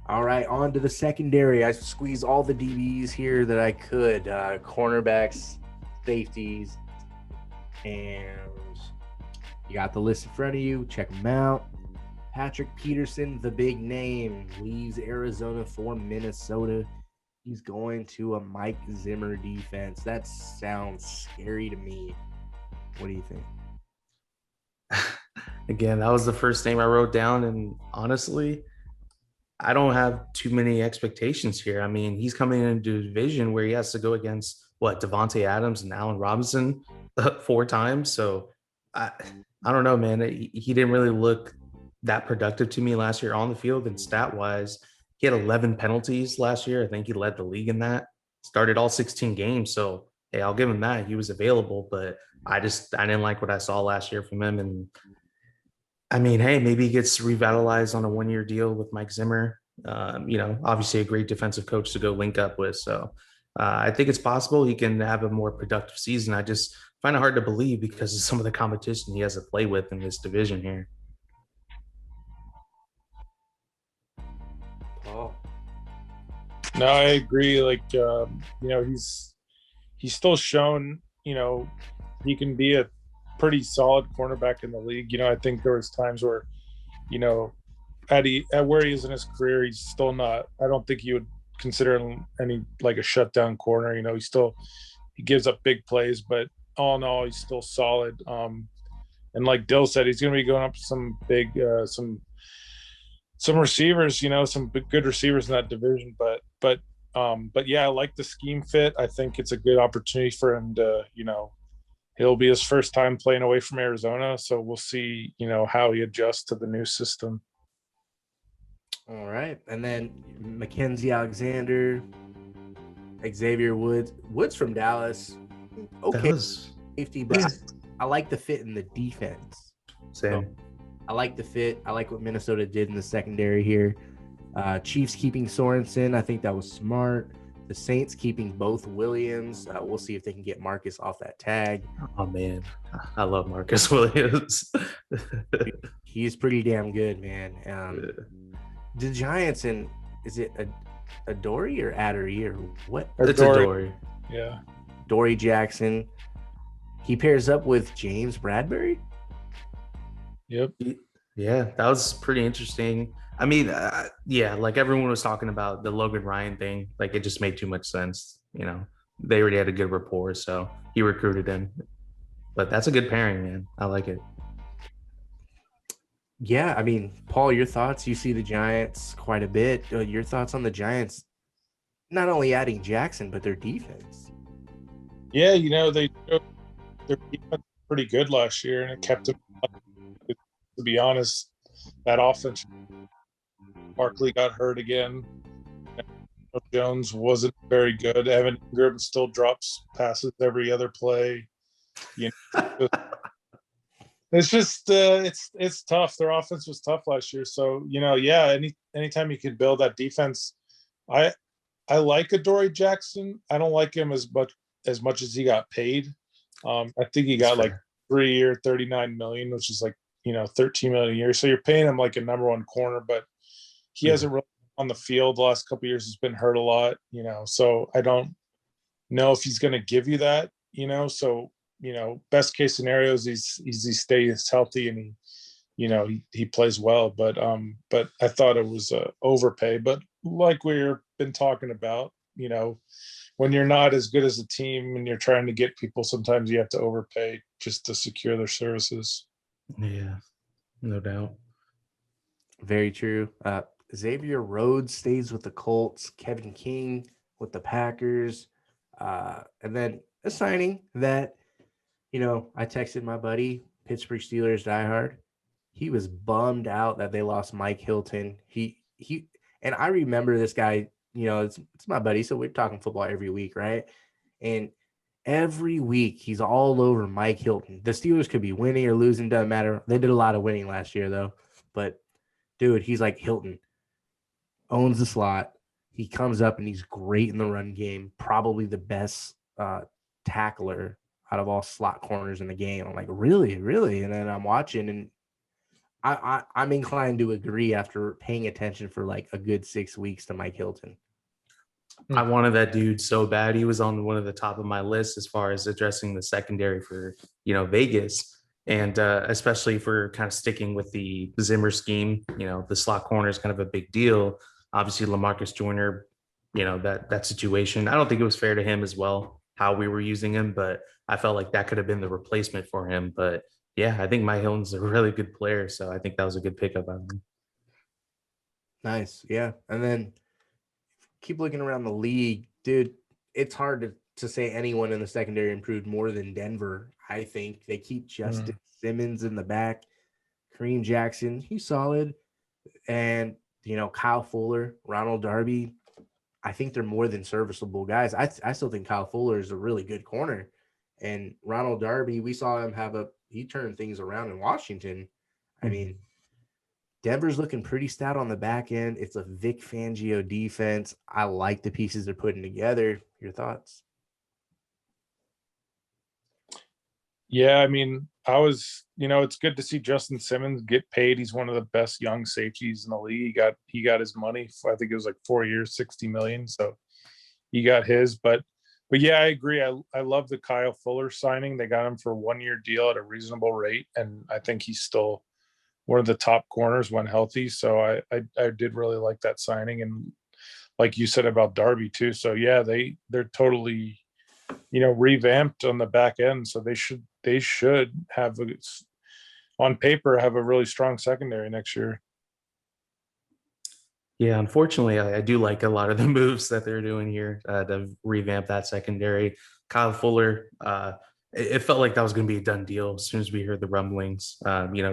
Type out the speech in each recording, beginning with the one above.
All right, on to the secondary. I squeezed all the DBs here that I could. Cornerbacks, safeties, and you got the list in front of you. Check them out. Patrick Peterson, the big name, leaves Arizona for Minnesota. He's going to a Mike Zimmer defense. That sounds scary to me. What do you think? Again, that was the first name I wrote down. And honestly, I don't have too many expectations here. I mean, he's coming into a division where he has to go against what Devontae Adams and Allen Robinson four times. So I, I don't know, man. He didn't really look that productive to me last year on the field and stat wise. He had 11 penalties last year. I think he led the league in that. Started all 16 games. So hey, I'll give him that. He was available, but I didn't like what I saw last year from him. And I mean, hey, maybe he gets revitalized on a 1 year deal with Mike Zimmer. Obviously a great defensive coach to go link up with. So I think it's possible he can have a more productive season. I just find it hard to believe because of some of the competition he has to play with in this division here. Paul. No, I agree. He's still shown, he can be a pretty solid cornerback in the league. I think there was times where, you know, at where he is in his career, he's still not. I don't think you would consider him any like a shutdown corner. He gives up big plays, but all in all, he's still solid. And like Dill said, he's going to be going up to some big, some receivers. Some good receivers in that division. But yeah, I like the scheme fit. I think it's a good opportunity for him to, he'll be his first time playing away from Arizona, so we'll see, how he adjusts to the new system. All right. And then Mackenzie Alexander, Xavier Woods from Dallas. That Okay, was safety, but I like the fit in the defense. So same. I like the fit. I like what Minnesota did in the secondary here. Chiefs keeping Sorensen. I think that was smart. The Saints keeping both Williams. We'll see if they can get Marcus off that tag. Oh man, I love Marcus Williams. He's pretty damn good, man. The Giants, and is it a Dory or Addery or what? It's a Dory. Yeah. Dory Jackson. He pairs up with James Bradbury. Yep. Yeah, that was pretty interesting. I mean, yeah, like everyone was talking about the Logan Ryan thing, like it just made too much sense. They already had a good rapport, so he recruited him. But that's a good pairing, man. I like it. Yeah, I mean, Paul, your thoughts? You see the Giants quite a bit. Your thoughts on the Giants? Not only adding Jackson, but their defense. Yeah, they their defense pretty good last year, and it kept them. To be honest, that offense, Barkley got hurt again. Jones wasn't very good. Evan Ingram still drops passes every other play. You know, it's just it's tough. Their offense was tough last year, so yeah. Anytime you can build that defense, I I like Adoree Jackson. I don't like him as much as he got paid. I think he That's got like fair. 3 year, 39 million, which is like 13 million a year. So you're paying him like a number one corner, but he Yeah. hasn't really on the field the last couple of years. He's been hurt a lot, So I don't know if he's going to give you that. So best case scenario is he stays healthy and he plays well. But I thought it was overpay. But like we've been talking about, when you're not as good as a team and you're trying to get people, sometimes you have to overpay just to secure their services. Yeah, no doubt. Very true. Xavier Rhodes stays with the Colts. Kevin King with the Packers. And then a signing that, I texted my buddy, Pittsburgh Steelers diehard. He was bummed out that they lost Mike Hilton. And I remember this guy, it's my buddy. So we're talking football every week, right? And every week he's all over Mike Hilton. The Steelers could be winning or losing, doesn't matter. They did a lot of winning last year, though. But dude, he's like Hilton, owns the slot. He comes up and he's great in the run game, probably the best tackler out of all slot corners in the game. I'm like, really, really? And then I'm watching and I'm inclined to agree after paying attention for like a good 6 weeks to Mike Hilton. I wanted that dude so bad. He was on one of the top of my list as far as addressing the secondary for, Vegas. And especially for kind of sticking with the Zimmer scheme, the slot corner is kind of a big deal. Obviously, LaMarcus Joyner, that situation. I don't think it was fair to him as well, how we were using him, but I felt like that could have been the replacement for him. But yeah, I think Mike Hilton's a really good player. So I think that was a good pickup on him. Nice. Yeah. And then keep looking around the league, dude. It's hard to say anyone in the secondary improved more than Denver. I think they keep Justin Simmons in the back. Kareem Jackson, he's solid. And, Kyle Fuller, Ronald Darby, I think they're more than serviceable guys. I still think Kyle Fuller is a really good corner. And Ronald Darby, we saw him he turned things around in Washington. I mean, Denver's looking pretty stout on the back end. It's a Vic Fangio defense. I like the pieces they're putting together. Your thoughts? Yeah, I mean, it's good to see Justin Simmons get paid. He's one of the best young safeties in the league. He got his money. I think it was like 4 years, 60 million. So he got his. But yeah, I agree. I love the Kyle Fuller signing. They got him for a 1-year deal at a reasonable rate, and I think he's still one of the top corners when healthy. So I did really like that signing, and like you said about Darby too. So yeah, they're totally revamped on the back end. So they should have on paper have a really strong secondary next year. Yeah, unfortunately, I do like a lot of the moves that they're doing here to revamp that secondary. Kyle Fuller, it felt like that was going to be a done deal as soon as we heard the rumblings.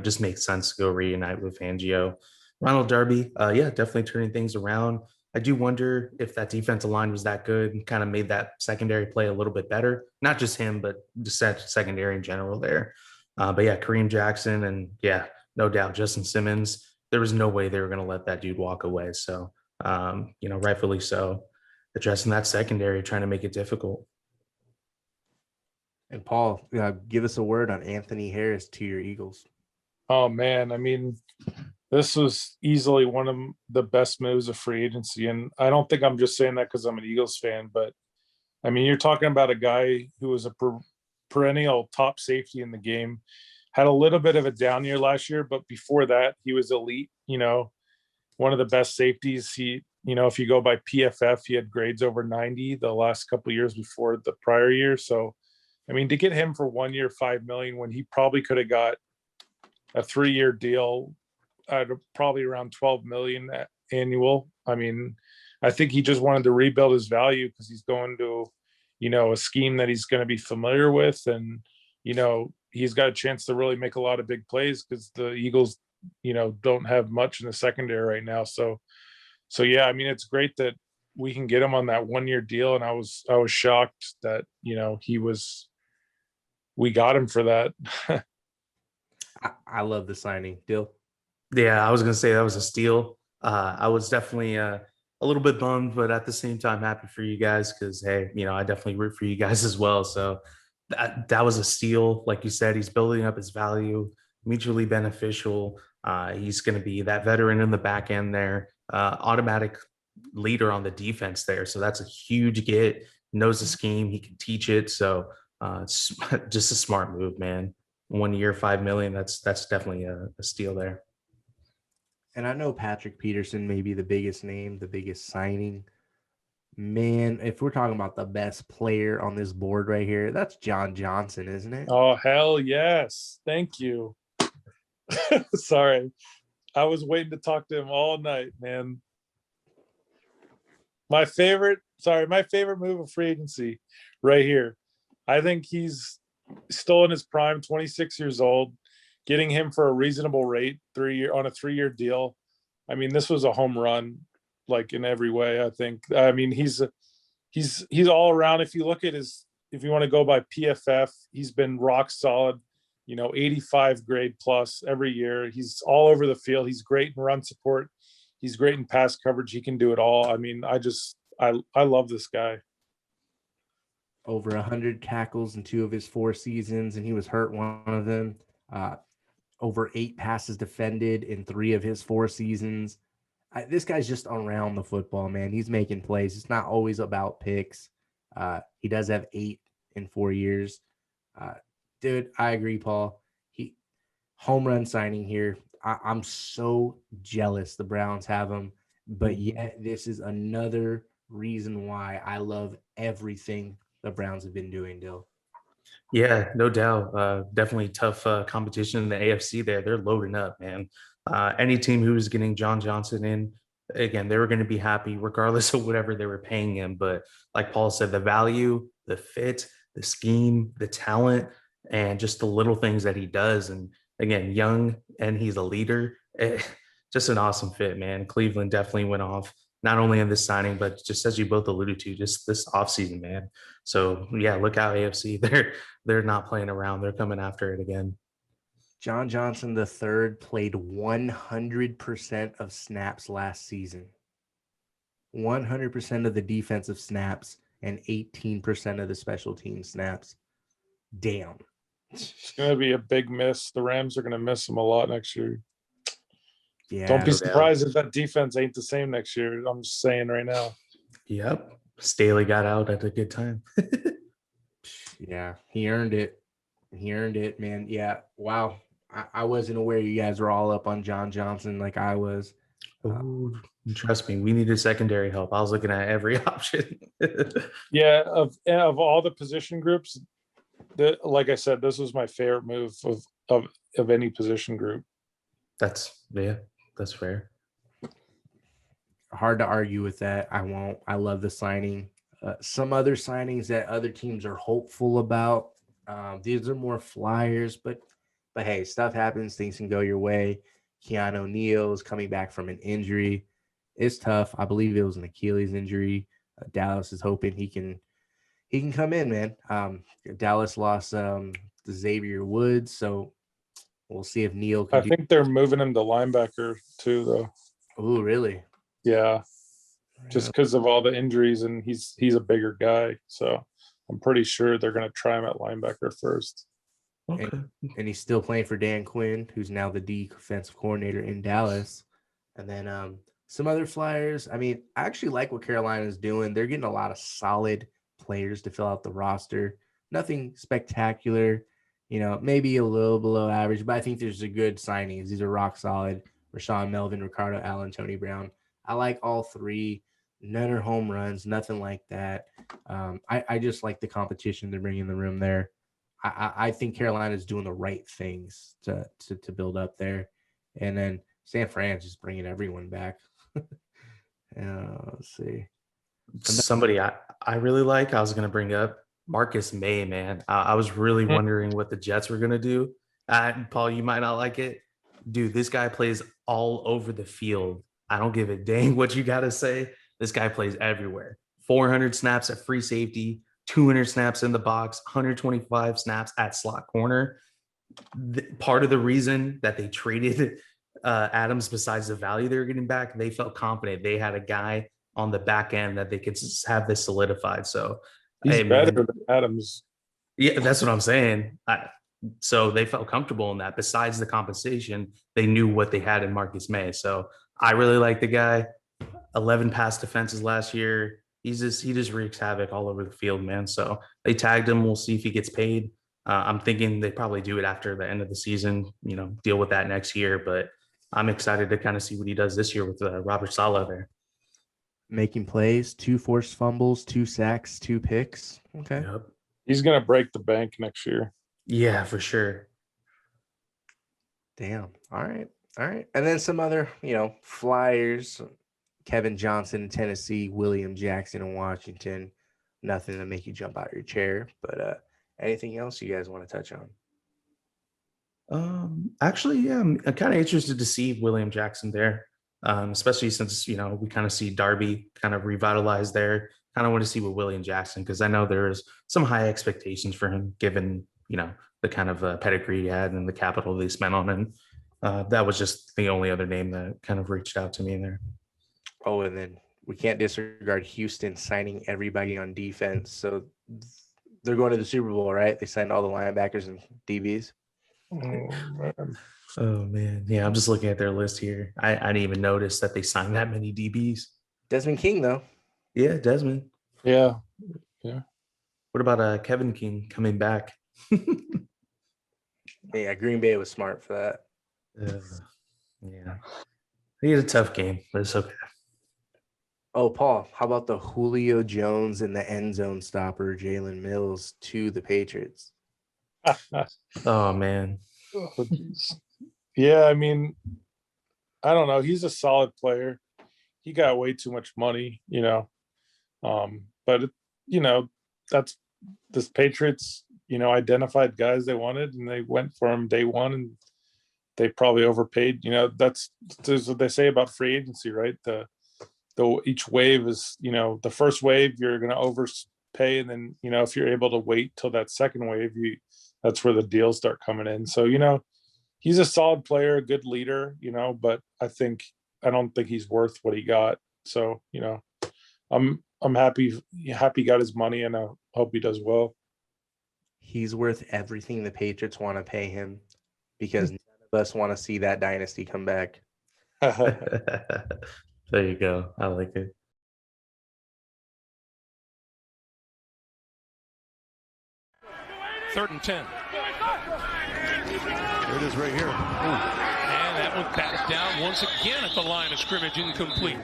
Just makes sense to go reunite with Fangio. Ronald Darby, yeah, definitely turning things around. I do wonder if that defensive line was that good and kind of made that secondary play a little bit better. Not just him, but just that secondary in general there. But yeah, Kareem Jackson and yeah, no doubt Justin Simmons. There was no way they were going to let that dude walk away. So, rightfully so, addressing that secondary, trying to make it difficult. And Paul, give us a word on Anthony Harris to your Eagles. Oh man, I mean, this was easily one of the best moves of free agency. And I don't think I'm just saying that because I'm an Eagles fan, but I mean, you're talking about a guy who was a perennial top safety in the game, had a little bit of a down year last year, but before that, he was elite, one of the best safeties. He, if you go by PFF, he had grades over 90 the last couple of years before the prior year. So, I mean, to get him for 1 year, $5 million, when he probably could have got a 3-year deal at probably around 12 million annual. I mean, I think he just wanted to rebuild his value because he's going to, a scheme that he's going to be familiar with. And, he's got a chance to really make a lot of big plays because the Eagles, don't have much in the secondary right now. So yeah, I mean, it's great that we can get him on that 1-year deal. And I was shocked that, we got him for that. I love the signing. Dill? Yeah, I was going to say that was a steal. I was definitely a little bit bummed, but at the same time, happy for you guys because, hey, I definitely root for you guys as well. So that was a steal. Like you said, he's building up his value, mutually beneficial. He's going to be that veteran in the back end there, automatic leader on the defense there. So that's a huge get. Knows the scheme. He can teach it. So it's just a smart move, man. 1 year, $5 million. That's definitely a steal there. And I know Patrick Peterson may be the biggest name, the biggest signing. Man, if we're talking about the best player on this board right here, that's John Johnson, isn't it? Oh, hell yes. Thank you. Sorry. I was waiting to talk to him all night, man. My favorite move of free agency right here. I think he's still in his prime, 26 years old, getting him for a reasonable rate, on a 3-year deal. I mean, this was a home run, like in every way, I think. I mean, he's all around. If you look at if you want to go by PFF, he's been rock solid, 85 grade plus every year. He's all over the field. He's great in run support. He's great in pass coverage. He can do it all. I mean, I love this guy. Over 100 tackles in 2 of his 4 seasons, and he was hurt one of them. over 8 passes defended in 3 of his 4 seasons. This guy's just around the football, man. He's making plays. It's not always about picks. He does have 8 in 4 years. Dude, I agree, Paul. He home run signing here. I'm so jealous the Browns have him, but yet this is another reason why I love everything the Browns have been doing, Dill. Yeah, no doubt. Definitely tough competition in the AFC there. They're loading up, man. Any team who was getting John Johnson in, again, they were going to be happy regardless of whatever they were paying him. But like Paul said, the value, the fit, the scheme, the talent, and just the little things that he does. And again, young and he's a leader. Just an awesome fit, man. Cleveland definitely went off, not only in this signing, but just as you both alluded to, just this offseason, man. So yeah, look out, AFC. They're not playing around. They're coming after it again. John Johnson III played 100% of snaps last season. 100% of the defensive snaps and 18% of the special team snaps. Damn. It's going to be a big miss. The Rams are going to miss him a lot next year. Yeah. Don't be surprised if that defense ain't the same next year. I'm just saying right now. Yep. Staley got out at a good time. Yeah, he earned it. He earned it, man. Yeah. Wow. I wasn't aware you guys were all up on John Johnson like I was. Ooh, trust me, we needed secondary help. I was looking at every option. Yeah, of all the position groups, like I said, this was my favorite move of any position group. That's fair. Hard to argue with that. I won't. I love the signing. Some other signings that other teams are hopeful about. These are more flyers, but hey, stuff happens. Things can go your way. Keanu Neal is coming back from an injury. It's tough. I believe it was an Achilles injury. Dallas is hoping he can come in, man. Dallas lost Xavier Woods, so we'll see if Neal can. I think they're moving him to linebacker too, though. Oh, really? Yeah, just because of all the injuries, and he's a bigger guy, so I'm pretty sure they're going to try him at linebacker first. Okay. And he's still playing for Dan Quinn, who's now the defensive coordinator in Dallas. And then some other flyers. I mean, I actually like what Carolina's doing. They're getting a lot of solid players to fill out the roster. Nothing spectacular, maybe a little below average, but I think there's a good signings. These are rock solid. Rashawn Melvin, Ricardo Allen, Tony Brown. I like all three. None are home runs, nothing like that. I just like the competition they're bringing in the room there. I think Carolina is doing the right things to build up there. And then San Fran's just bringing everyone back. Let's see. Somebody I really like, I was going to bring up Marcus May, man. I was really wondering what the Jets were going to do. Paul, you might not like it. Dude, this guy plays all over the field. I don't give a dang what you got to say. This guy plays everywhere. 400 snaps at free safety, 200 snaps in the box, 125 snaps at slot corner. Part of the reason that they traded Adams, besides the value they were getting back, they felt confident they had a guy on the back end that they could have this solidified. So he's better than Adams. Yeah, that's what I'm saying. So they felt comfortable in that. Besides the compensation, they knew what they had in Marcus May. So I really like the guy. 11 pass defenses last year. He just wreaks havoc all over the field, man. So they tagged him. We'll see if he gets paid. I'm thinking they probably do it after the end of the season, deal with that next year. But I'm excited to kind of see what he does this year with Robert Saleh there. Making plays, 2 forced fumbles, 2 sacks, 2 picks. Okay. Yep. He's going to break the bank next year. Yeah, for sure. Damn. All right. And then some other, flyers. Kevin Johnson in Tennessee, William Jackson in Washington. Nothing to make you jump out of your chair. But anything else you guys want to touch on? Actually, yeah, I'm kind of interested to see William Jackson there, especially since, we kind of see Darby kind of revitalized there. Kind of want to see what William Jackson, because I know there's some high expectations for him, given, the kind of pedigree he had and the capital they spent on him. That was just the only other name that kind of reached out to me there. Oh, and then we can't disregard Houston signing everybody on defense. So they're going to the Super Bowl, right? They signed all the linebackers and DBs. Oh, man. Oh man, yeah. I'm just looking at their list here. I didn't even notice that they signed that many DBs. Desmond King, though. Yeah, Desmond. Yeah. What about Kevin King coming back? Yeah, Green Bay was smart for that. Yeah, he had a tough game, but it's okay. Oh, Paul, how about the Julio Jones and the end zone stopper, Jalen Mills, to the Patriots? Oh man. Oh, geez. Yeah, I mean, I don't know. He's a solid player. He got way too much money, but that's this Patriots, identified guys they wanted, and they went for him day one, and they probably overpaid. That's what they say about free agency, right? Each wave is, the first wave you're going to overpay, and then if you're able to wait till that second wave, that's where the deals start coming in. So he's a solid player, a good leader, but I don't think he's worth what he got. So I'm happy he got his money, and I hope he does well. He's worth everything the Patriots want to pay him, because none of us want to see that dynasty come back. There you go. I like it. Third and 10. There it is right here. Ooh. And that one batted down once again at the line of scrimmage, incomplete.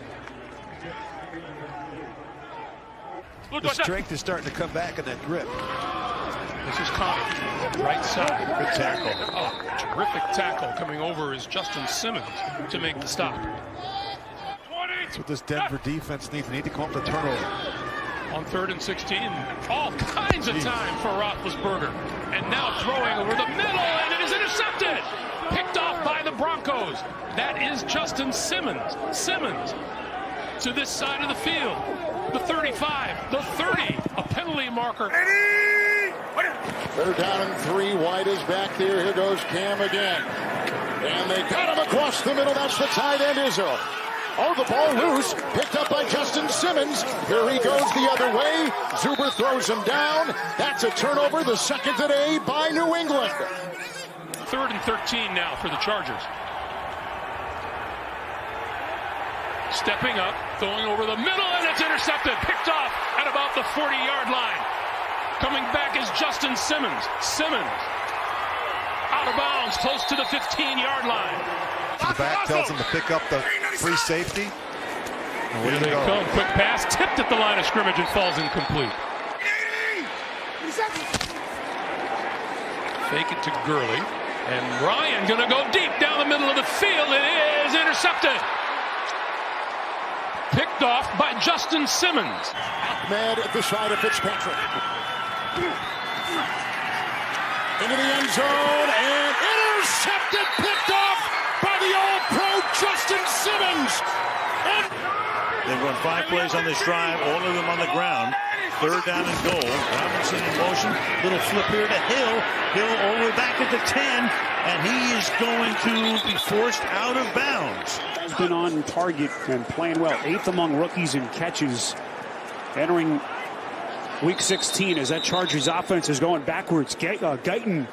The strength is starting to come back in that grip. This is Connor, right side. Good tackle. Oh, terrific tackle. Coming over is Justin Simmons to make the stop. That's what this Denver defense needs. They need to come up with a turnover. On 3rd and 16, all kinds of time for Roethlisberger. And now throwing over the middle, and it is intercepted. Picked off by the Broncos. That is Justin Simmons. Simmons to this side of the field. The 35, the 30, a penalty marker. They're down in 3. White is back there. Here goes Cam again. And they got him across the middle. That's the tight end, Izzo. Oh, the ball loose. Picked up by Justin Simmons. Here he goes the other way. Zuber throws him down. That's a turnover, the second today by New England. 3rd and 13 now for the Chargers. Stepping up, throwing over the middle, and it's intercepted. Picked off at about the 40-yard line. Coming back is Justin Simmons. Simmons out of bounds, close to the 15-yard line. The back tells him to pick up the free safety. Here they come. Quick pass, tipped at the line of scrimmage and falls incomplete. Fake it to Gurley. And Ryan going to go deep down the middle of the field. It is intercepted. Picked off by Justin Simmons. Ahmed at the side of Fitzpatrick. Into the end zone and intercepted, picked off by the All-Pro Justin Simmons. They've run 5 plays on this drive, all of them on the ground. 3rd down and goal. Robinson in motion. Little flip here to Hill. Hill all the way back at the 10, and he is going to be forced out of bounds. He's been on target and playing well. 8th among rookies in catches. Entering week 16 as that Chargers offense is going backwards. Guyton.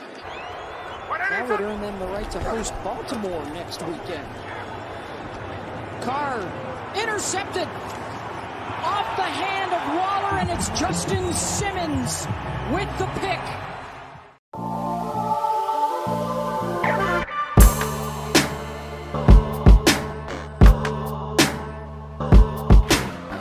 That would earn them the right to host Baltimore next weekend. Carr intercepted off the hand of Waller, and it's Justin Simmons with the pick.